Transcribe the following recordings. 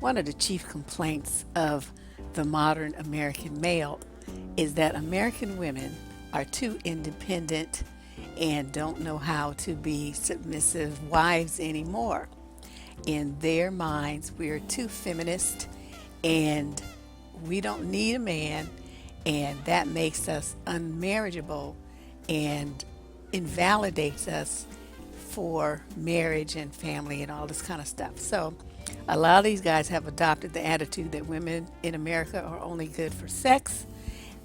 one of the chief complaints of the modern American male is that American women are too independent and don't know how to be submissive wives anymore. In their minds, we are too feminist and we don't need a man, and that makes us unmarriageable and invalidates us for marriage and family and all this kind of stuff. So, a lot of these guys have adopted the attitude that women in America are only good for sex,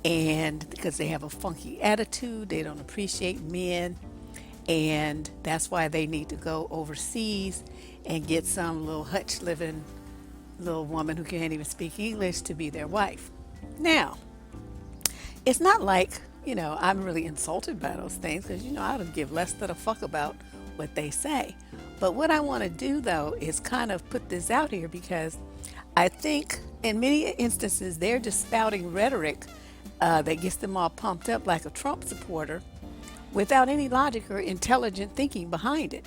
and because they have a funky attitude, they don't appreciate men, and that's why they need to go overseas and get some little hutch living little woman who can't even speak English to be their wife. Now, it's not like, I'm really insulted by those things because, I don't give less than a fuck about what they say. But what I want to do, though, is kind of put this out here because I think in many instances they're just spouting rhetoric that gets them all pumped up like a Trump supporter without any logic or intelligent thinking behind it.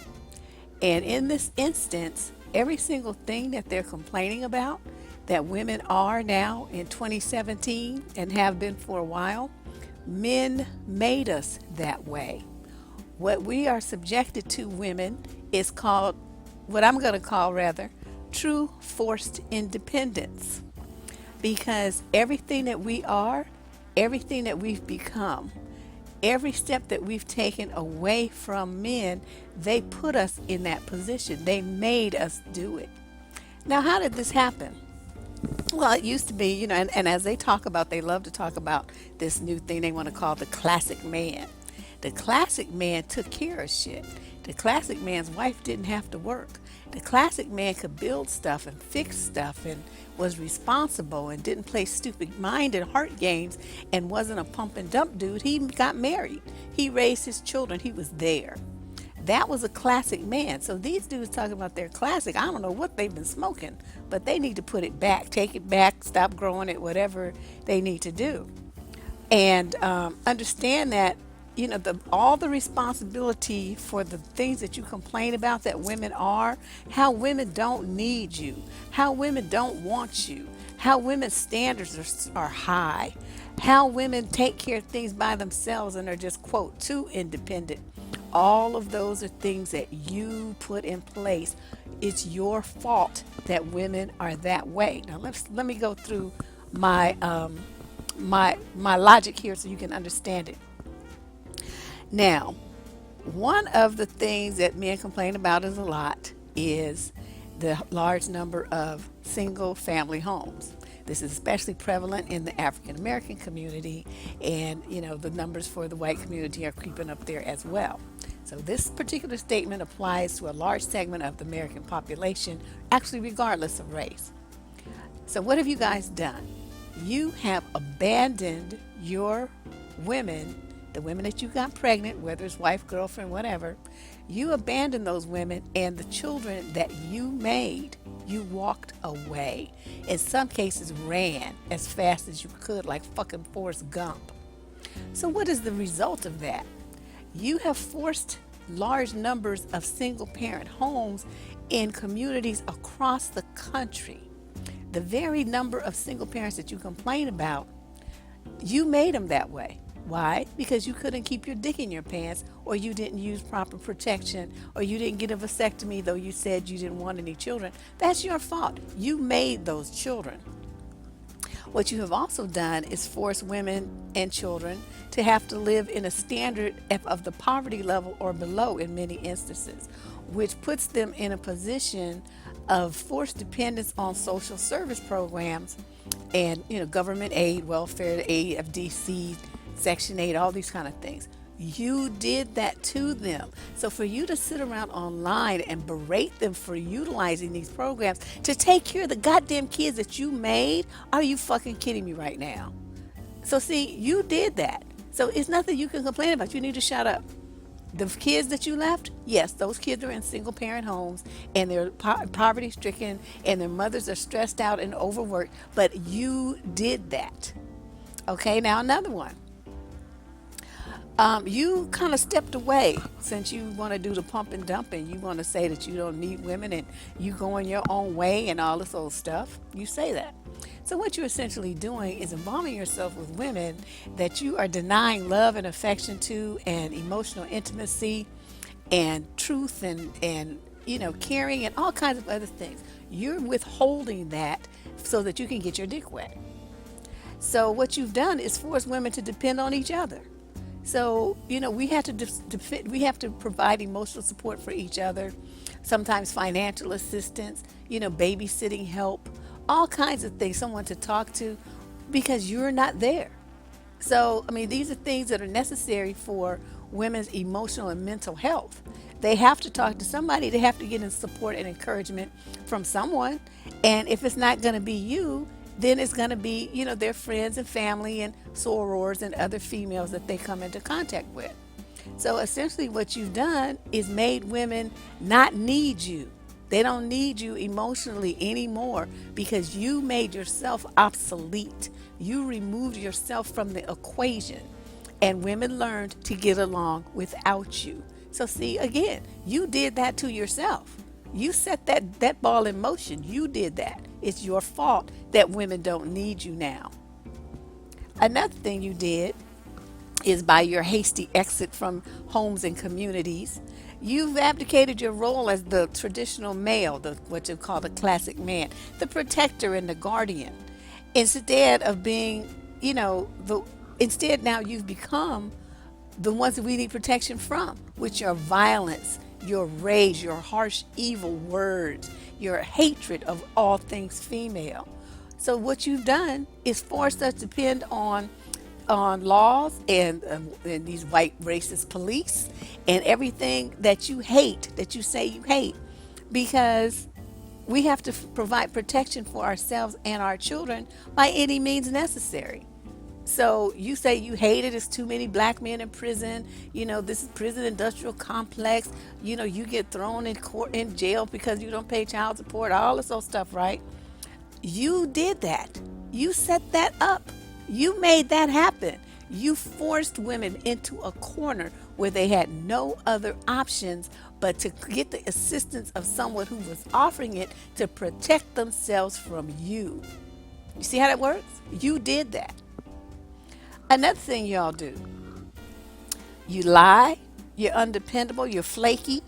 And in this instance, every single thing that they're complaining about that women are now in 2017 and have been for a while, men made us that way. What we are subjected to, women, is called, what I'm going to call rather, true forced independence. Because everything that we are, everything that we've become, every step that we've taken away from men, they put us in that position. They made us do it. Now, how did this happen? Well, it used to be, and as they talk about, they love to talk about this new thing they want to call the classic man. The classic man took care of shit. The classic man's wife didn't have to work. The classic man could build stuff and fix stuff and was responsible and didn't play stupid mind and heart games and wasn't a pump and dump dude. He got married. He raised his children. He was there. That was a classic man. So these dudes talking about their classic, I don't know what they've been smoking, but they need to put it back, take it back, stop growing it, whatever they need to do. And understand that, all the responsibility for the things that you complain about that women are, how women don't need you, how women don't want you, how women's standards are high, how women take care of things by themselves and are just, quote, too independent. All of those are things that you put in place. It's your fault that women are that way. Now let me go through my my logic here so you can understand it. Now, one of the things that men complain about is a lot is the large number of single family homes. This is especially prevalent in the African American community, and the numbers for the white community are creeping up there as well. So this particular statement applies to a large segment of the American population, actually regardless of race. So what have you guys done? You have abandoned your women, the women that you got pregnant, whether it's wife, girlfriend, whatever. You abandoned those women and the children that you made. You walked away. In some cases, ran as fast as you could, like fucking Forrest Gump. So what is the result of that? You have forced large numbers of single parent homes in communities across the country. The very number of single parents that you complain about, you made them that way. Why? Because you couldn't keep your dick in your pants, or you didn't use proper protection, or you didn't get a vasectomy though you said you didn't want any children. That's your fault. You made those children. What you have also done is force women and children to have to live in a standard of the poverty level or below in many instances, which puts them in a position of forced dependence on social service programs and government aid, welfare aid, FDC, Section 8, all these kind of things. You did that to them. So for you to sit around online and berate them for utilizing these programs to take care of the goddamn kids that you made, are you fucking kidding me right now? So see, you did that. So it's nothing you can complain about. You need to shut up. The kids that you left, yes, those kids are in single parent homes and they're poverty stricken and their mothers are stressed out and overworked, but you did that. Okay, now another one. You kind of stepped away since you want to do the pump and dumping. You want to say that you don't need women and you going your own way and all this old stuff. You say that. So what you're essentially doing is involving yourself with women that you are denying love and affection to and emotional intimacy and truth and caring and all kinds of other things. You're withholding that so that you can get your dick wet. So what you've done is force women to depend on each other. So we have to we have to provide emotional support for each other, sometimes financial assistance, babysitting help, all kinds of things, someone to talk to, because you're not there. So, I mean, these are things that are necessary for women's emotional and mental health. They have to talk to somebody, they have to get in support and encouragement from someone. And if it's not going to be you, then it's going to be, their friends and family and sorors and other females that they come into contact with. So essentially, what you've done is made women not need you. They don't need you emotionally anymore because you made yourself obsolete. You removed yourself from the equation, and women learned to get along without you. So, see, again, you did that to yourself. You set that ball in motion. You did that. It's your fault that women don't need you now. Another thing you did is by your hasty exit from homes and communities, you've abdicated your role as the traditional male, the what you call the classic man, the protector and the guardian. Instead of being, the instead now you've become the ones that we need protection from, which are violence, your rage, your harsh, evil words, your hatred of all things female. So what you've done is forced us to depend on laws and these white racist police and everything that you hate, that you say you hate, because we have to provide protection for ourselves and our children by any means necessary. So you say you hate it. It's too many black men in prison. This is prison industrial complex. You get thrown in court in jail because you don't pay child support. All this old stuff, right? You did that. You set that up. You made that happen. You forced women into a corner where they had no other options but to get the assistance of someone who was offering it to protect themselves from you. You see how that works? You did that. Another thing y'all do, you lie, you're undependable, you're flaky,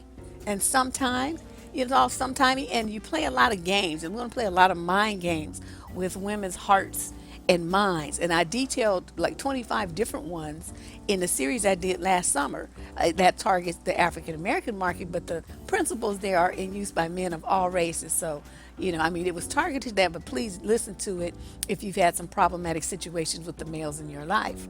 and sometimes, and you play a lot of games, and we're going to play a lot of mind games with women's hearts and minds. And I detailed like 25 different ones in the series I did last summer that targets the African American market, but the principles there are in use by men of all races. So, it was targeted that, but please listen to it if you've had some problematic situations with the males in your life.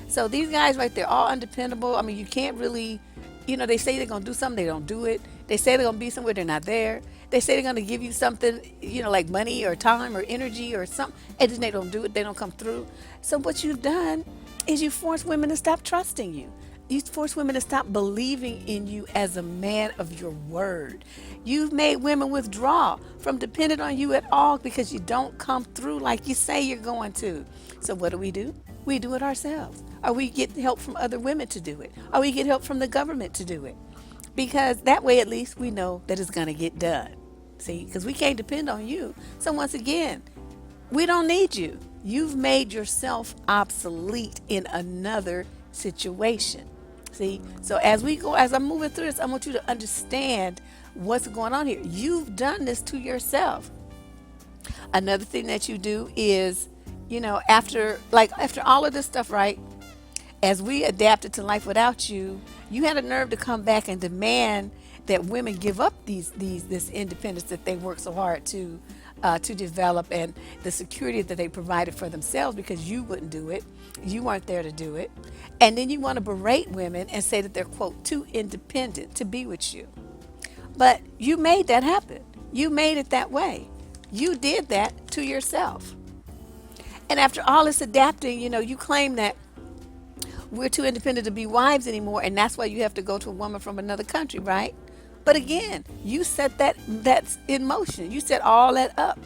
So these guys right there, all undependable. I mean, you can't really, they say they're going to do something, they don't do it. They say they're going to be somewhere, they're not there. They say they're going to give you something, like money or time or energy or something, and then they don't do it, they don't come through. So what you've done is you force women to stop trusting you. You force women to stop believing in you as a man of your word. You've made women withdraw from depending on you at all because you don't come through like you say you're going to. So what do? We do it ourselves. Or we get help from other women to do it. Or we get help from the government to do it. Because that way at least we know that it's going to get done. See, because we can't depend on you. So once again, we don't need you. You've made yourself obsolete in another situation. See, so as I'm moving through this, I want you to understand what's going on here. You've done this to yourself. Another thing that you do is, after all of this stuff, right? As we adapted to life without you, you had a nerve to come back and demand that women give up this independence that they worked so hard to develop and the security that they provided for themselves because you wouldn't do it. You weren't there to do it. And then you want to berate women and say that they're, quote, too independent to be with you. But you made that happen. You made it that way. You did that to yourself. And after all this adapting, you claim that we're too independent to be wives anymore, and that's why you have to go to a woman from another country, right? But again, you set that's in motion. You set all that up.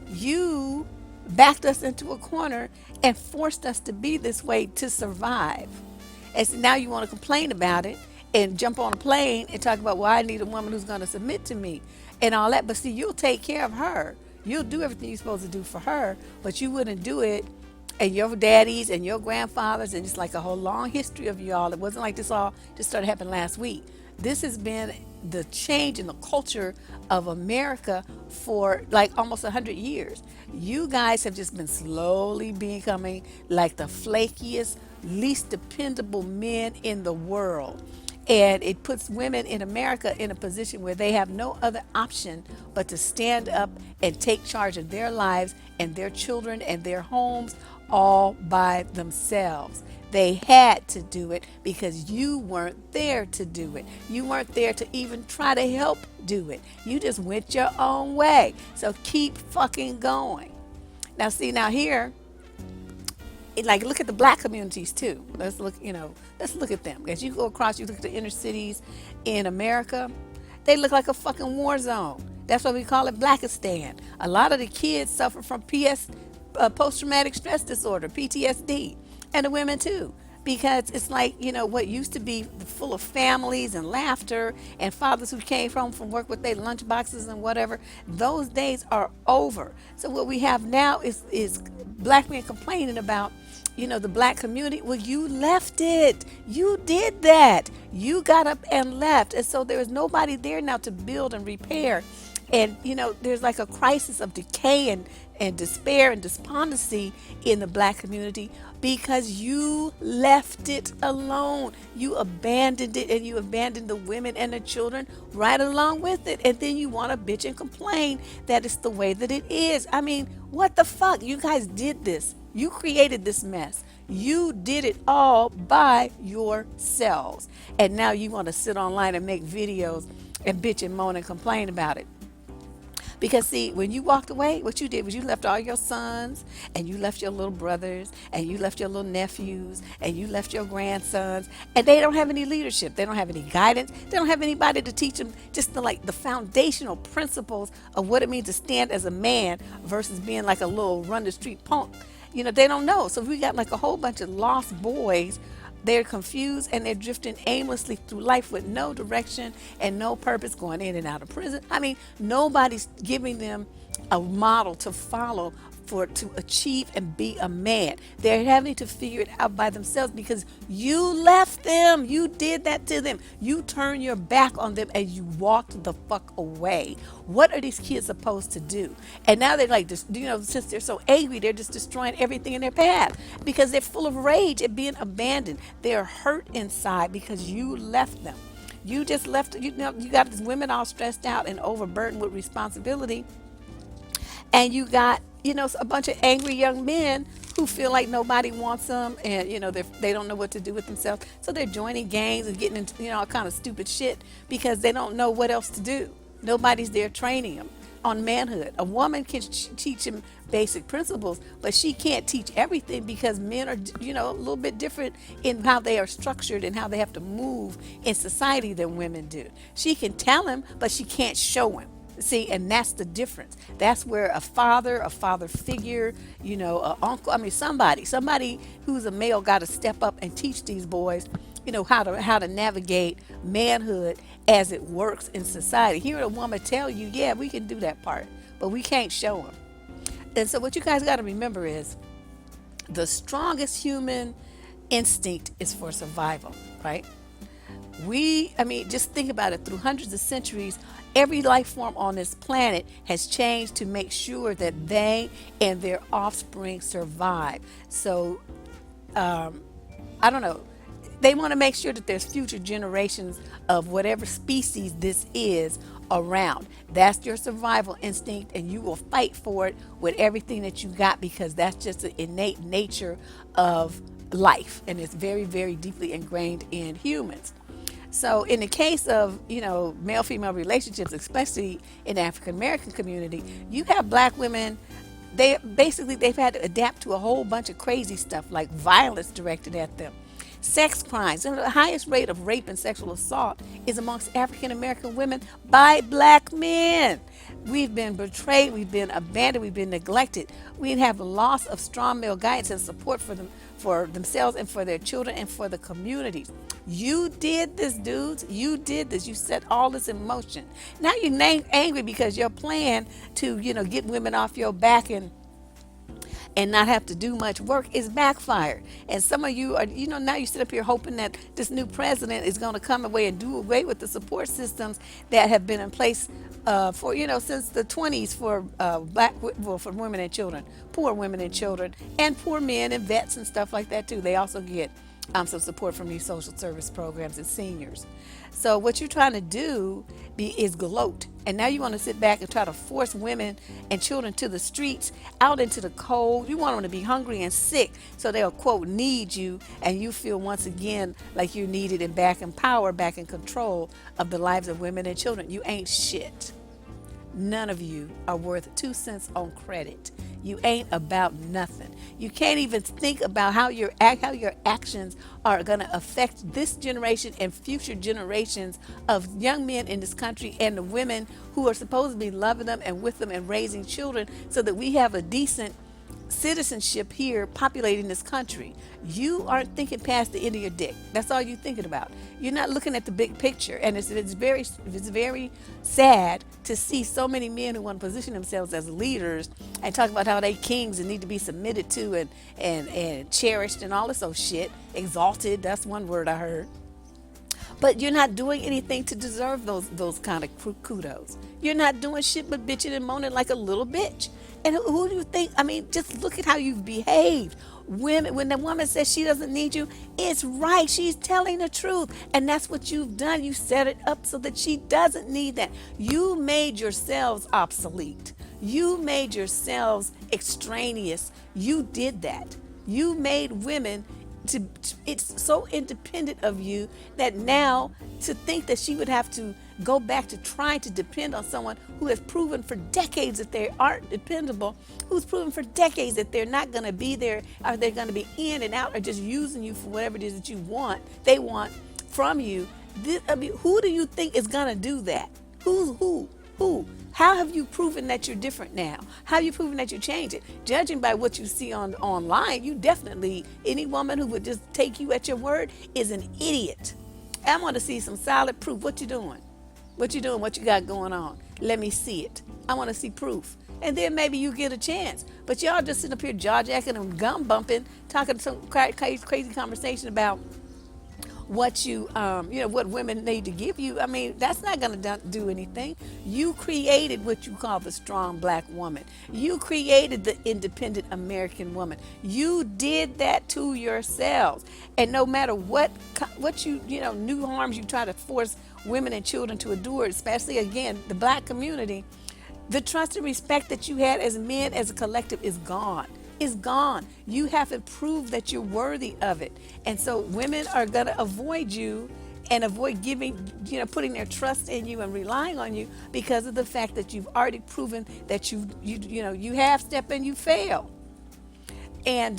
You backed us into a corner and forced us to be this way to survive. And so now you want to complain about it and jump on a plane and talk about, well, I need a woman who's going to submit to me and all that. But see, you'll take care of her. You'll do everything you're supposed to do for her, but you wouldn't do it. And your daddies and your grandfathers, and it's like a whole long history of y'all. It wasn't like this all just started happening last week. This has been the change in the culture of America for like almost 100 years. You guys have just been slowly becoming like the flakiest, least dependable men in the world. And it puts women in America in a position where they have no other option but to stand up and take charge of their lives and their children and their homes all by themselves. They had to do it because you weren't there to do it. You weren't there to even try to help do it. You just went your own way. So keep fucking going. Now, see, now here, like look at the black communities too. Let's look, let's look at them. As you go across, you look at the inner cities in America, they look like a fucking war zone. That's why we call it Blackistan. A lot of the kids suffer from post-traumatic stress disorder, PTSD, and the women too. Because it's like, what used to be full of families and laughter and fathers who came home from work with their lunch boxes and whatever, those days are over. So what we have now is black men complaining about, the black community. Well, you left it. You did that. You got up and left. And so there is nobody there now to build and repair. And, there's like a crisis of decay and despair and despondency in the black community because you left it alone. You abandoned it, and you abandoned the women and the children right along with it. And then you want to bitch and complain that it's the way that it is. I mean, what the fuck? You guys did this. You created this mess. You did it all by yourselves. And now you want to sit online and make videos and bitch and moan and complain about it. Because see, when you walked away, what you did was you left all your sons, and you left your little brothers, and you left your little nephews, and you left your grandsons, and they don't have any leadership. They don't have any guidance. They don't have anybody to teach them just the foundational principles of what it means to stand as a man versus being like a little run the street punk. They don't know. So we got like a whole bunch of lost boys. They're confused and they're drifting aimlessly through life with no direction and no purpose, going in and out of prison. I mean, nobody's giving them a model to follow to achieve and be a man. They're having to figure it out by themselves because you left them. You did that to them. You turned your back on them and you walked the fuck away. What are these kids supposed to do? And now they're like, since they're so angry, they're just destroying everything in their path because they're full of rage at being abandoned. They're hurt inside because you left them. You just left, you got these women all stressed out and overburdened with responsibility. And you got, a bunch of angry young men who feel like nobody wants them, and they don't know what to do with themselves, so they're joining gangs and getting into all kind of stupid shit because they don't know what else to do. Nobody's there training them on manhood. A woman can teach them basic principles, but she can't teach everything because men are a little bit different in how they are structured and how they have to move in society than women do. She can tell him, but she can't show him. See, and that's the difference. That's where a father figure, an uncle, somebody who's a male got to step up and teach these boys, how to navigate manhood as it works in society. Hear a woman tell you, yeah, we can do that part, but we can't show them. And so what you guys got to remember is the strongest human instinct is for survival, right? Just think about it. Through hundreds of centuries, every life form on this planet has changed to make sure that they and their offspring survive. So, I don't know. They want to make sure that there's future generations of whatever species this is around. That's your survival instinct, and you will fight for it with everything that you got because that's just the innate nature of life, and it's very, very deeply ingrained in humans. So in the case of, male-female relationships, especially in the African-American community, you have black women, they've had to adapt to a whole bunch of crazy stuff like violence directed at them, sex crimes. The highest rate of rape and sexual assault is amongst African-American women by black men. We've been betrayed, we've been abandoned, we've been neglected. We have loss of strong male guidance and support for them, for themselves and for their children and for the communities. You did this, dudes. You did this. You set all this in motion. Now you're angry because your plan to, get women off your back and not have to do much work is backfired. And some of you are, now you sit up here hoping that this new president is going to come away and do away with the support systems that have been in place for, since the 20s for for women and children, poor women and children, and poor men and vets and stuff like that too. They also get some support from these social service programs and seniors. So what you're trying to do is gloat. And now you want to sit back and try to force women and children to the streets, out into the cold. You want them to be hungry and sick so they'll, quote, need you. And you feel once again like you're needed and back in power, back in control of the lives of women and children. You ain't shit. None of you are worth 2 cents on credit. You ain't about nothing. You can't even think about how your actions are going to affect this generation and future generations of young men in this country and the women who are supposed to be loving them and with them and raising children so that we have a decent citizenship here populating this country. You aren't thinking past the end of your dick. That's all you're thinking about. You're not looking at the big picture. And it's very sad to see so many men who want to position themselves as leaders and talk about how they kings and need to be submitted to and cherished and all this old shit. Exalted, that's one word I heard. But you're not doing anything to deserve those kind of kudos. You're not doing shit but bitching and moaning like a little bitch. And who do you think? I mean, just look at how you've behaved. Women, when the woman says she doesn't need you, it's right. She's telling the truth. And that's what you've done. You set it up so that she doesn't need that. You made yourselves obsolete. You made yourselves extraneous. You did that. You made women it's so independent of you that now to think that she would have to go back to trying to depend on someone who has proven for decades that they aren't dependable, who's proven for decades that they're not going to be there, or they're going to be in and out, or just using you for whatever it is that they want from you. Who do you think is going to do that? Who? How have you proven that you're different now? How have you proven that you change it? Judging by what you see online, you definitely, any woman who would just take you at your word is an idiot. I want to see some solid proof. What you doing? What you doing? What you got going on? Let me see it. I want to see proof. And then maybe you get a chance. But y'all just sitting up here jaw-jacking and gum bumping, talking some crazy conversation about what what women need to give you. I mean, that's not going to do anything. You created what you call the strong black woman. You created the independent American woman. You did that to yourselves. And no matter what new harms you try to force women and children to endure, especially again the black community, the trust and respect that you had as men, as a collective, is gone. Is gone. You haven't proved that you're worthy of it. And so women are going to avoid you and avoid putting their trust in you and relying on you because of the fact that you've already proven that you half step and you fail. And,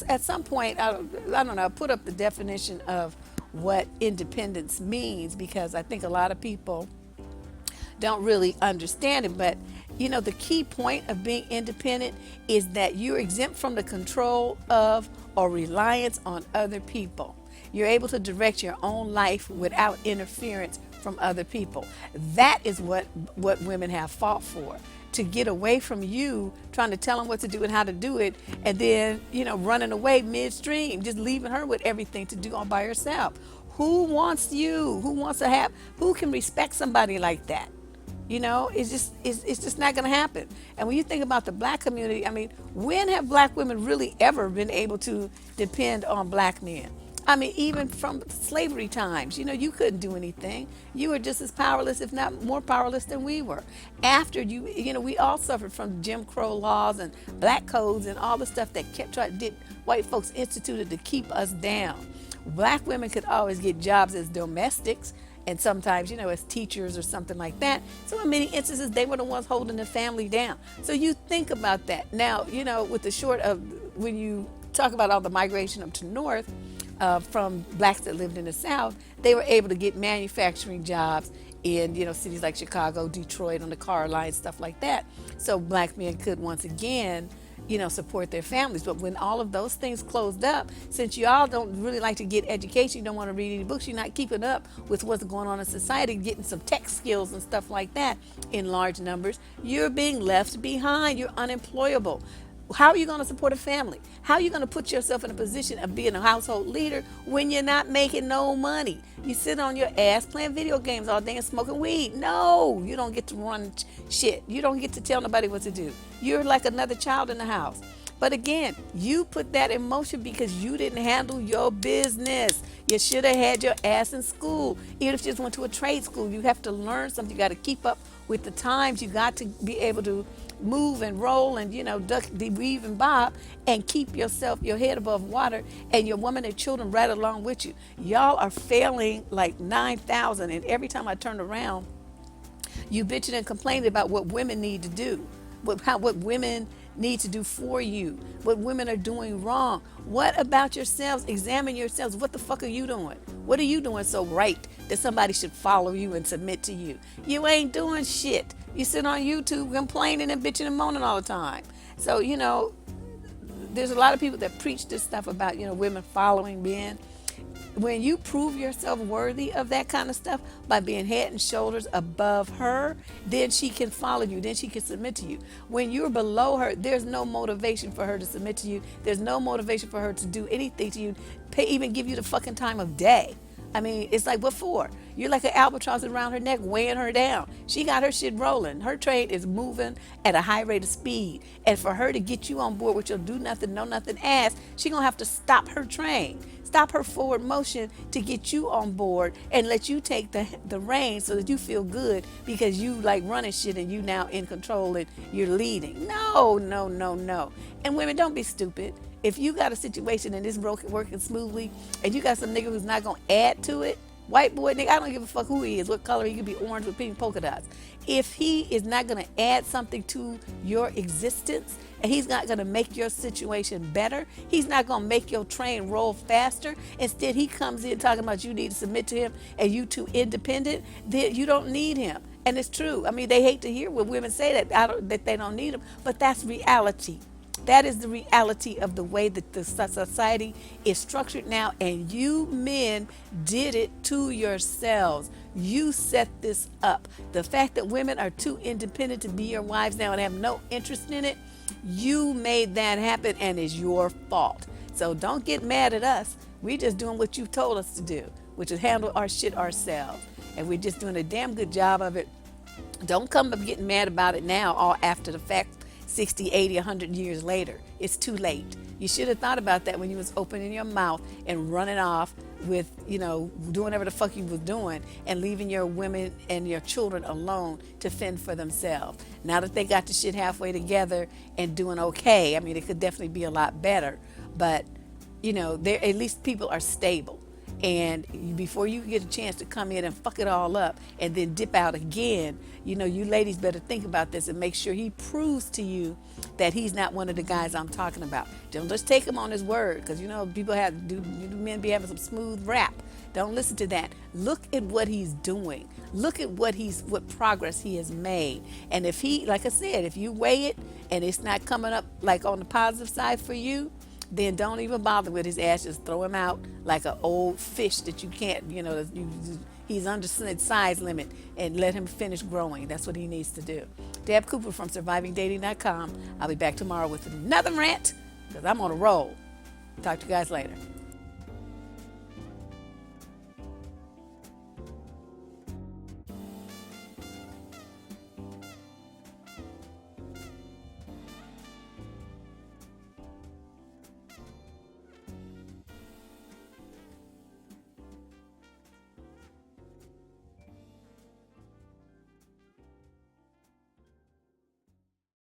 at some point, I don't know, put up the definition of what independence means because I think a lot of people don't really understand it. But the key point of being independent is that you're exempt from the control of or reliance on other people. You're able to direct your own life without interference from other people. That is what women have fought for, to get away from you trying to tell them what to do and how to do it, and then running away midstream, just leaving her with everything to do all by herself. Who wants you? Who can respect somebody like that? It's just not going to happen. And when you think about the black community, I mean, when have black women really ever been able to depend on black men? I mean, even from slavery times, you couldn't do anything. You were just as powerless, if not more powerless than we were. After we all suffered from Jim Crow laws and black codes and all the stuff that white folks instituted to keep us down. Black women could always get jobs as domestics, and sometimes, as teachers or something like that. So in many instances, they were the ones holding the family down. So you think about that. Now, with the short of, when you talk about all the migration up to north from blacks that lived in the South, they were able to get manufacturing jobs in, cities like Chicago, Detroit, on the car line, stuff like that. So black men could once again, support their families. But when all of those things closed up, since y'all don't really like to get education, you don't want to read any books, you're not keeping up with what's going on in society, getting some tech skills and stuff like that in large numbers, you're being left behind. You're unemployable. How are you going to support a family? How are you going to put yourself in a position of being a household leader when you're not making no money? You sit on your ass playing video games all day and smoking weed. No, you don't get to run shit. You don't get to tell nobody what to do. You're like another child in the house. But again, you put that in motion because you didn't handle your business. You should have had your ass in school. Even if you just went to a trade school, you have to learn something. You got to keep up with the times. You got to be able to move and roll and, duck, weave and bob and keep your head above water and your woman and children right along with you. Y'all are failing like 9,000. And every time I turn around, you bitching and complaining about what women need to do, what women need to do for you, what women are doing wrong. What about yourselves? Examine yourselves. What the fuck are you doing? What are you doing so right that somebody should follow you and submit to you? You ain't doing shit. You sit on YouTube complaining and bitching and moaning all the time. So, there's a lot of people that preach this stuff about, women following men. When you prove yourself worthy of that kind of stuff by being head and shoulders above her, then she can follow you. Then she can submit to you. When you're below her, there's no motivation for her to submit to you. There's no motivation for her to do anything to you, even give you the fucking time of day. I mean, it's like, what for? You're like an albatross around her neck, weighing her down. She got her shit rolling. Her train is moving at a high rate of speed. And for her to get you on board with your do nothing, know nothing ass, she gonna have to stop her train, stop her forward motion to get you on board and let you take the reins so that you feel good because you like running shit and you now in control and you're leading. No, no, no, no. And women, don't be stupid. If you got a situation and it's working smoothly and you got some nigga who's not going to add to it, white boy nigga, I don't give a fuck who he is, what color, he could be orange with pink polka dots. If he is not going to add something to your existence and he's not going to make your situation better, he's not going to make your train roll faster, instead he comes in talking about you need to submit to him and you too independent, then you don't need him. And it's true. I mean, they hate to hear when women say that they don't need him, but that's reality. That is the reality of the way that the society is structured now, and you men did it to yourselves. You set this up. The fact that women are too independent to be your wives now and have no interest in it, you made that happen and it's your fault. So don't get mad at us. We're just doing what you told us to do, which is handle our shit ourselves. And we're just doing a damn good job of it. Don't come up getting mad about it now, all after the fact. 60, 80, 100 years later. It's too late. You should have thought about that when you was opening your mouth and running off with, doing whatever the fuck you was doing and leaving your women and your children alone to fend for themselves. Now that they got the shit halfway together and doing okay, I mean, it could definitely be a lot better, but, at least people are stable. And before you get a chance to come in and fuck it all up and then dip out again, you ladies better think about this and make sure he proves to you that he's not one of the guys I'm talking about. Don't just take him on his word, because people men be having some smooth rap. Don't listen to that. Look at what he's doing. Look at what progress he has made. And if he, like I said, if you weigh it and it's not coming up like on the positive side for you, then don't even bother with his ass. Just throw him out like an old fish that you can't, he's under size limit, and let him finish growing. That's what he needs to do. Deb Cooper from survivingdating.com. I'll be back tomorrow with another rant because I'm on a roll. Talk to you guys later.